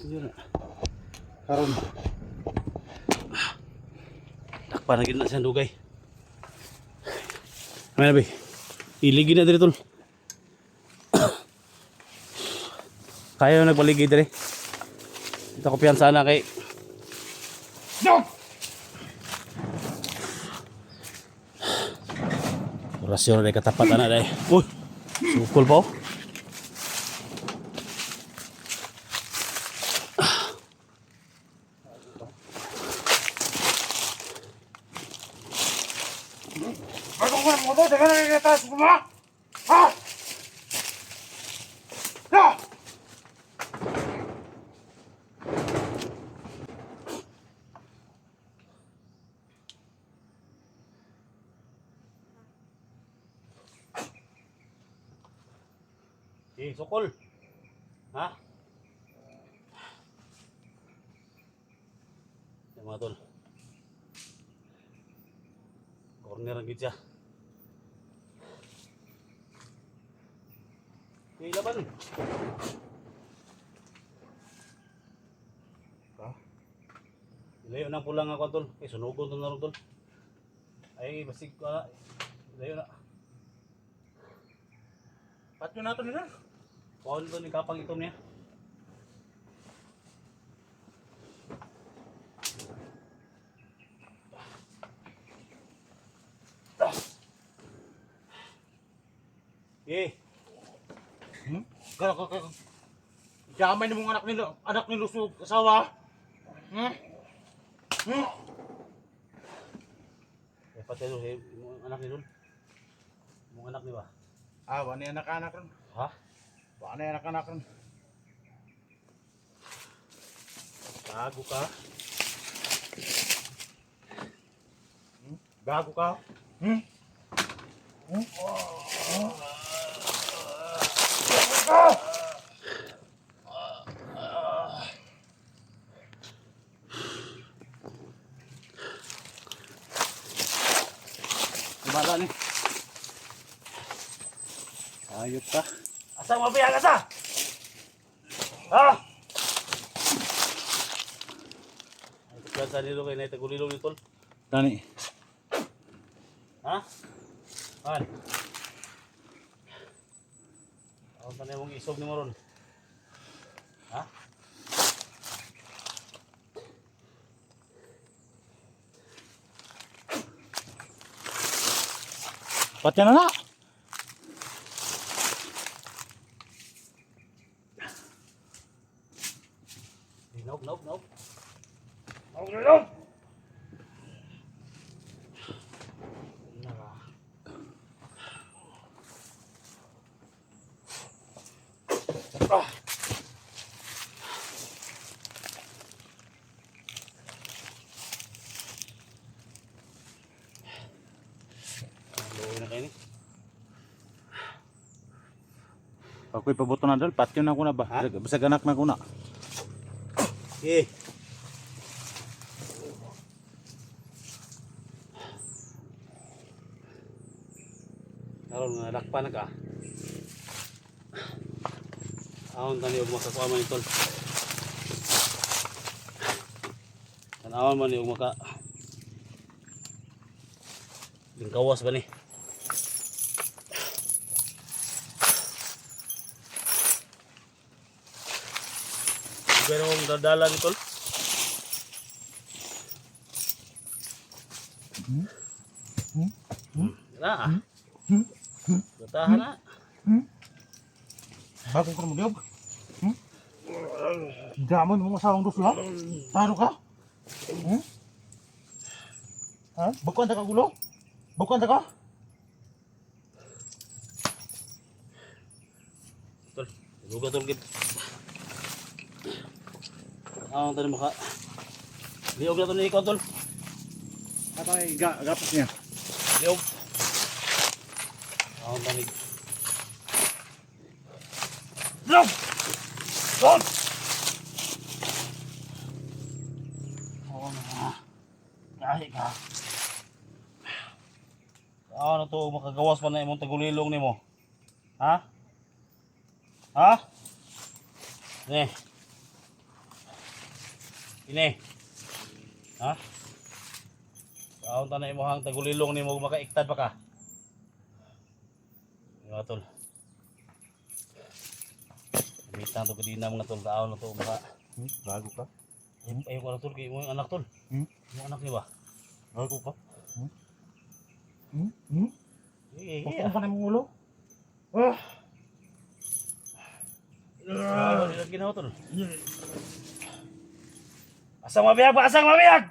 Yun na. Karon. Takpan na gid na siyang dugay. Ano na ba? Iligid na diri tol. Kaya na nagpaligid diri. Ito ko piyan sana kay no! Orasyon na katapat na dahil. Uy! Sukol pa oh. Ako ko mo to, dagan na kita sa kuma. Ha? Ha? Sukol. Ha? Yan mga tol. Corner ang gitsa. Okay, laban. Ha? Ilayo na pulang ako tol. Sunugon to na rin tol. Ay, basig ko na. Ilayo na. Patyo na to nila. Kuhaan to ni kapang itom niya. Jamay ni mong anak ni Lusog asawa. Patay doon, yung anak ni doon. Yung anak ni ba? Wala na anak-anak ron. Ha? Wala na anak-anak ron. Gago ka? Gago ka? Gimana nih? Ayut ka. Asa mo biya asa? Ha? Ay, kaya nilo kay na tagulilo ni tol. Tani. Ha? Man. Ako tanay mong isog ni Moron. Ha? Patyo na na. Nope, nope, nope. Nope. Luoy na kayo ni. Ako'y pabuto na dal, patyo na ko na ba? Basta ganak na ko na. Eh. Karon nga lakpan na ka. Ahon tani og makakuha man itol. Tanawon man ni og maka lingkawas ba ni? Pero ang dadala ni tol. Na. Batahan na. Bago ka mo diog. Damon mo asawang dos ha? Taro ka? Ha? Bukan ta ka gulo? Bukan ta ka? Tol, luga tol gid. Ahon tani maka. Liog na to ni ikaw tol. Atay gapas niya. Liog. Ahon tani. No! Don! Oo na. Kahit ka. Ano to makagawas pa na imong tagulilong nimo? Ha? Ha? Eh. Ini. Ha? Kaon ta na imong tagulilong nimo makaiktad pa ka. Mga tol. Gamitan to kadina mga tol kaon na to maka. Bago ka? Ay ko na tol kay mo yung anak tol. Mo anak ni ba? Bago ka? Iya. Ano mong ulo? Ano ginawa tol? Asa mabiyag ba? Asa mabiyag?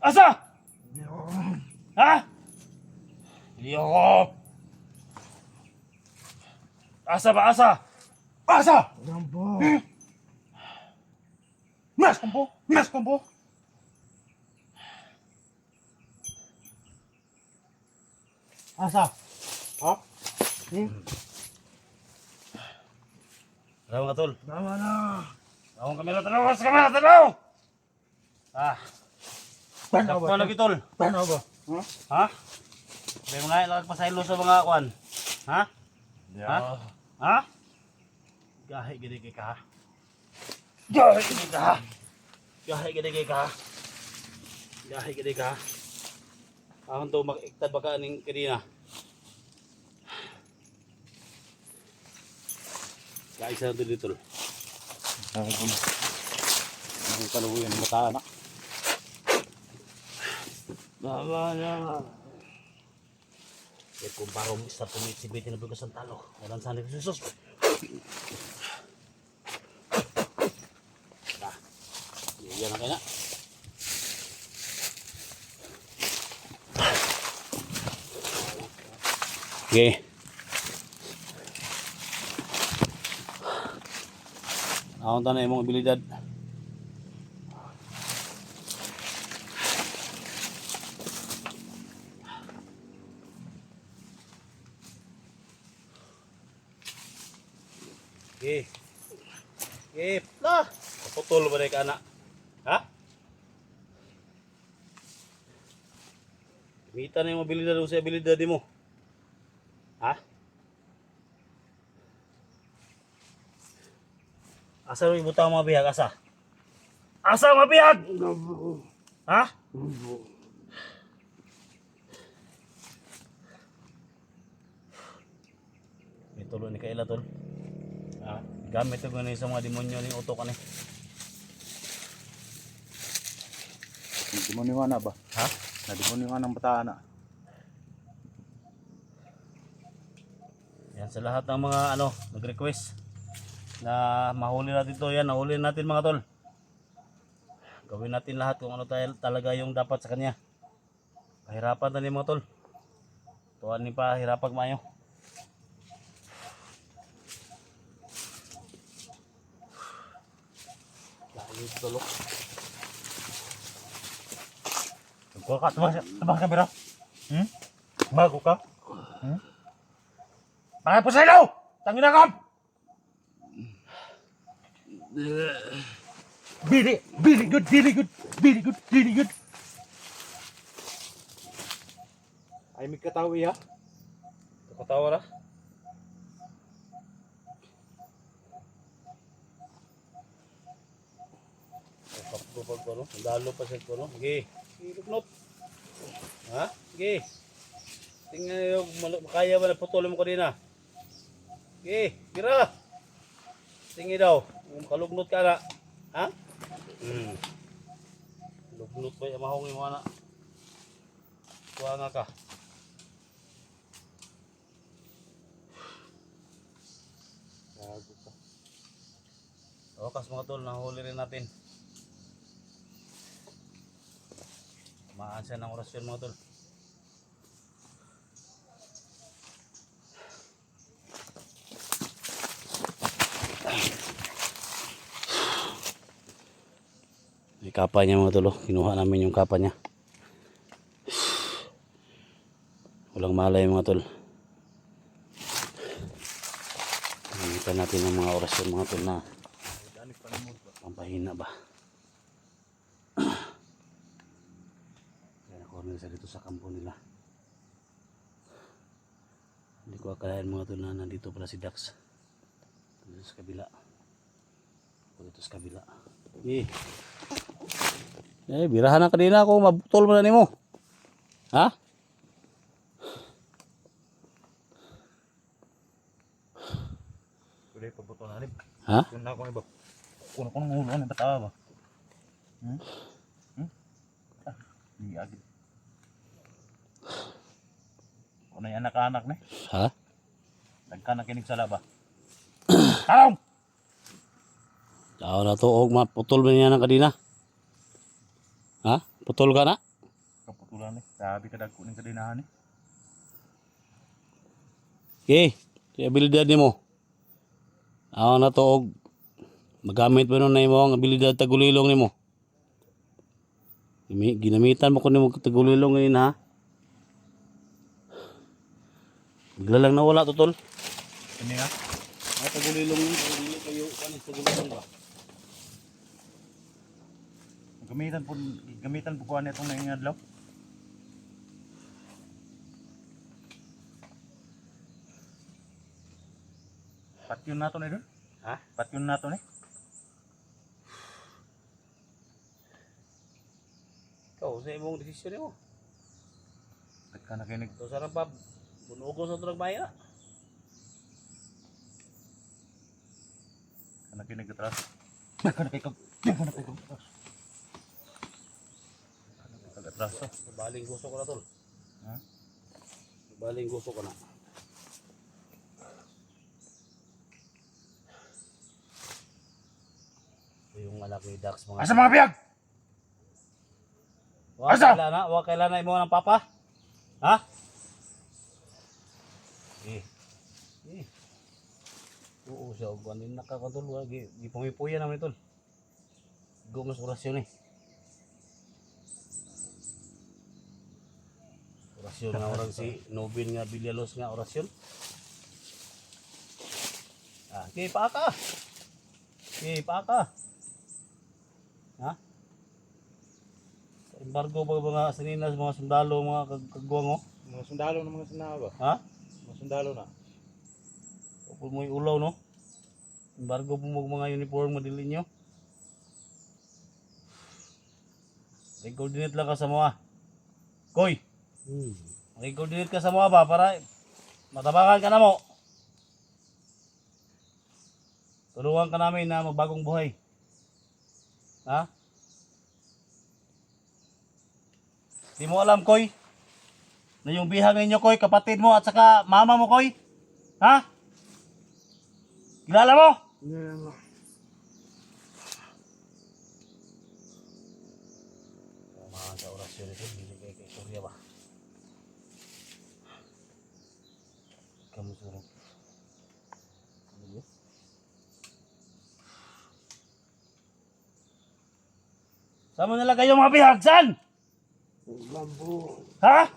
Asa? Ha? Iyo. Asa ba asa? Asa? Rambo. Mas kompo. Mas kompo. Asa? Ha? Tanaw nga tol. Tama na. Tanaw kamera, tanaw sa kamera, tanaw! Ah. Tanaw ba? Sakto lagi tol. Tanaw ba? Ha? May mga ilang pasaylo sa mga kwan. Ha? Ha? Ha? Gahi gini kay ka. Gahi gini ka. Gahi gini kay ka. Gahi gini ka. Ahon to mag-iktad baka ning kanina. Gahi sa dito tol. Ang kaluwi ang mata na. Baba na. Kaya kung parang isa pumitsibiti na bigas ang talo. Walang sanay ko susos. Yan na kaya na. Okay. Nakon ta na imong abilidad. Okay. Okay. Lah. Kaputol ba ka anak? Ha? Gamitan na yung abilidad o sa abilidad mo. Ha? Asa mo ibutang mga bihag? Asa? Asa mga bihag? Ha? Ito lo ni Kaila tol. Ha? Gamit ito ni sa mga demonyo ni utok ani. Demonyo na ba? Ha? Na demonyo ng bata na. Yan sa lahat ng mga ano, nag-request na mahuli natin to, yan, nahuli natin mga tol. Gawin natin lahat kung ano talaga yung dapat sa kanya. Pahirapan tani mga tol. Tuwan ni pa hirapag mayo. Layo tol. Ko ka tabang kamera. Bago ka? Bakit po sa ilaw? Tangin na kam! Very good, very good, very good, very good. Ay may katawi ha. Katawa na. Kapag ko no, dalo pa siya ko no. Sige, iluknot. Ha? Sige. Tingnan yung makaya ba na putulin mo kanina. Sige, tira. Tingin daw, kalugnot ka na. Ha? Lugnot ba yung mahong yung anak? Kuha nga ka. Gago ka. Wakas mga tol, nahuli rin natin. Tamaan siya ng orasyon mga tol. May kapa niya mga tol, kinuha namin yung kapa niya. Walang malay mga tol. Hingitan natin ng mga orasyon mga tol na pampahina ba. Kaya nakuha nila dito sa kampo nila. Hindi ko akalain mga tol na nandito pala si Dax. Dito sa kabila. Dito sa kabila. Okay. Birahan na kanina ako, mabutol mo na nimo. Ha? Pwede pabuto na rin. Ha? Yun na ako iba. Kuno ko ng ulo, ano batawa ba? Hindi agad. Kung na yung anak-anak na Ha? nagkanakinig sa laba. Tarong! Tao na to, og maputol mo niya ng kanina. Ha? Putol ka na? Kaputulan eh. Sabi ka dagko ng kadinahan eh. Okay, si abilidad nimo. Tao na to, og magamit mo nun na imo ang abilidad tagulilong nimo. Ginamitan mo ko nimo tagulilong ngayon ha. Bigla lang nawala to tol. Ini nga. Tagulilong hindi kayo kanis tagulilong ba? Gamitan po ko ano itong naingadlaw. Patyon nato na doon. Ha? Patyon nato na. Ikaw, sa imong desisyon mo. Nagkanakinig. So sarang pa, bunugo sa tulog bayan na. Kanakinig atras. Nagkanakinig atras. Atras to. Baling gusto ko na tol. Ha? Baling gusto ko na. Ito yung anak ni Dax mga... Asa mga biyag? Asa? Wag kailan imo ng papa? Ha? Oo siya, og kanin nakakatol, gipumipuya naman ito. Gumas orasyon eh. Orasyon nga orang si Nobin nga Villalos nga orasyon. Okay, paaka. Okay, paaka. Ha? Embargo ba mga saninas, mga sundalo, mga kagwang oh? Mga sundalo na mga sinawa ba? Ha? Mga sundalo na. Kapag mo yung ulaw no? Embargo po mga uniform madili nyo. Coordinate lang ka sa mga. Koy! Coordinate ka sa mga ba para matabakan ka na mo. Tulungan ka namin na magbagong buhay. Ha? Di mo alam, Koy? Na yung bihag ninyo, Koy, kapatid mo at saka mama mo, Koy? Ha? Kilala mo? Kilala. Mga sa orasyon ito, hindi kayo kay Surya ba? Kamu suruh. Sama na lang kayo mga bihag, saan? Lambo. Ha?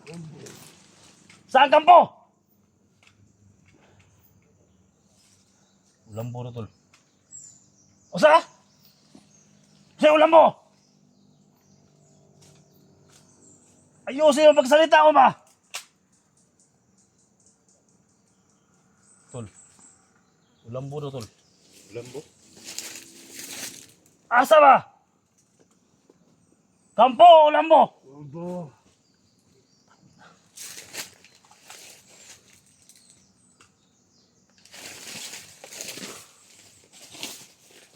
Saan kampo? Ulambo na tol. O sa? Sa ulambo? Ayusin mo pagsalita ko ba? Tol. Ulambo na tol. Lambo? Asa ba? Kampo o ulambo? Lambo.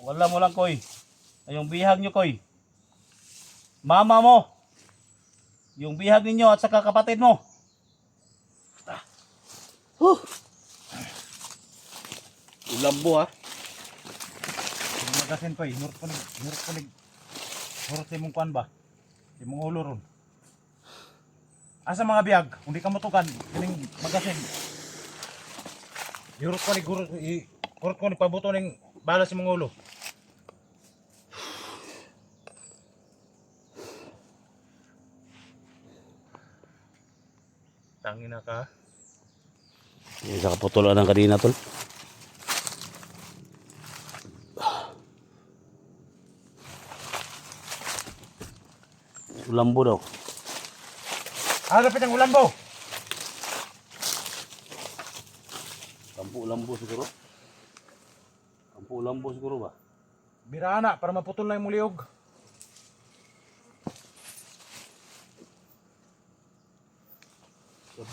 Wala mo lang, Koy. Ay, yung bihag nyo, Koy. Mama mo. Yung bihag ninyo at saka kapatid mo. Ulambo, ha? Yung magasin ko eh. Nurot ko mong kuan ba? Yung mong ulo ron. Asa mga biyag? Hindi ka mutukan. Kining magasin. Yurot ko ni pabuto ng bala sa mong ulo. Tangin na ka. Yung sa kaputulan ng kanina, tol. Ulambo daw. Hanapin ang ulambo. Kampo ulambo siguro. Kampo ulambo siguro ba? Birana para maputol na yung muliog.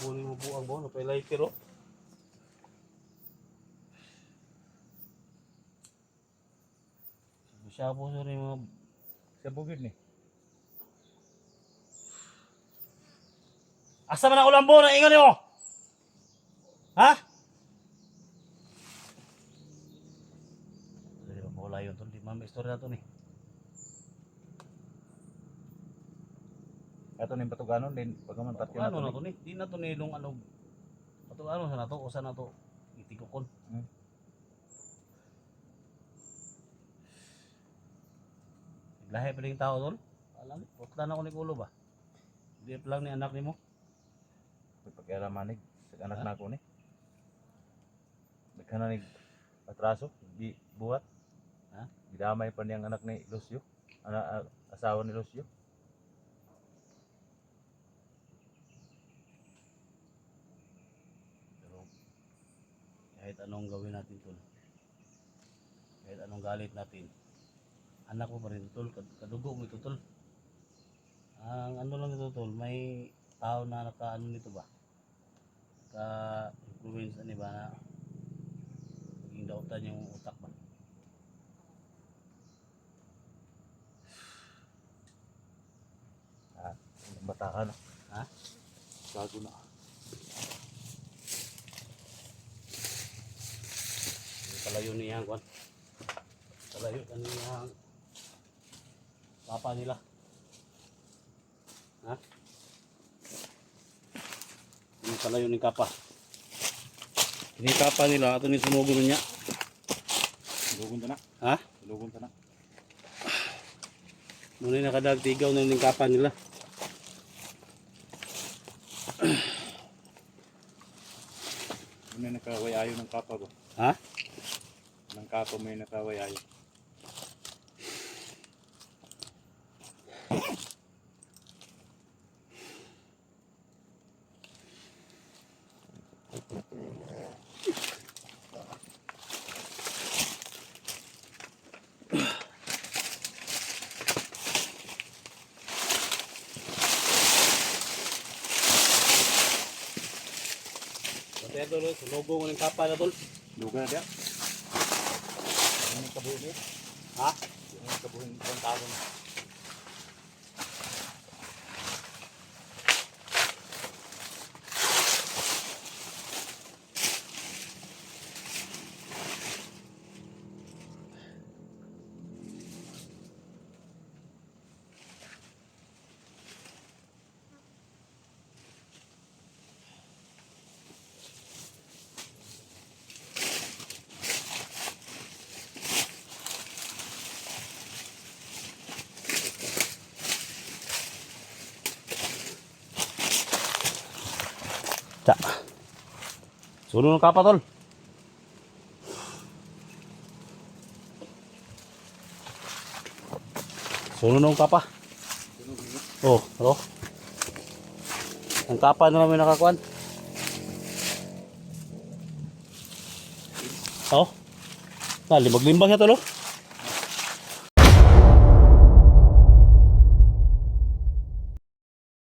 Kunin mo po ang bono. Pay lighter, oh. Siya po sa rin mga... Sa bugid ni. Asa man ang ulambo na ingon mo? Ha? Hindi ba wala yun to? Di man may istorya na to ni. Ato ning patuganon din pagaman tatyo na Ano na to. to ni? Di na to ni nung ano. Ato ano sa na to? Usa na to? Itikukon. Lahi pa rin tao tol. Alam, putlan ako ni Kulo ba? Hindi pa lang ni anak ni mo. Pagkayalamanig sa anak na ako ni. Nagkana nig atraso, di buhat. Ha? Gidamay pa niyang anak ni Lucio. Asawa ni Lucio. Pero kahit anong gawin natin tol. Kahit anong galit natin. Anak mo pa rin tol, kadugo mo ito tol. Ang ano lang ito tol, may tao na naka-ano nito ba? Ka-influence ani ba na maging dautan yung utak ba? Batahan. Ha? Bago na. Kalayo niya kwan. Kalayo kanina papa nila. Ha? Ini kalayo ni kapa. Ini kapa nila ato ni sumugon niya. Lugon ta na. Ha? Lugon ta na. Muna nakadagtigaw na ning kapa nila. May nakaway ayo ng kapa ba? Ha? Ng kapa may nakaway ayo. Kaya tol, sunugo mo ng kapa na tol. Lugan na dia. Ini kabuhi ni. Ha? Ini kabuhi ng tawon. Ca. Suno ng kapa tol. Suno ng kapa. Oh, ano? Ang kapa na namin nakakuan. Oh. Limbag-limbag siya tol oh.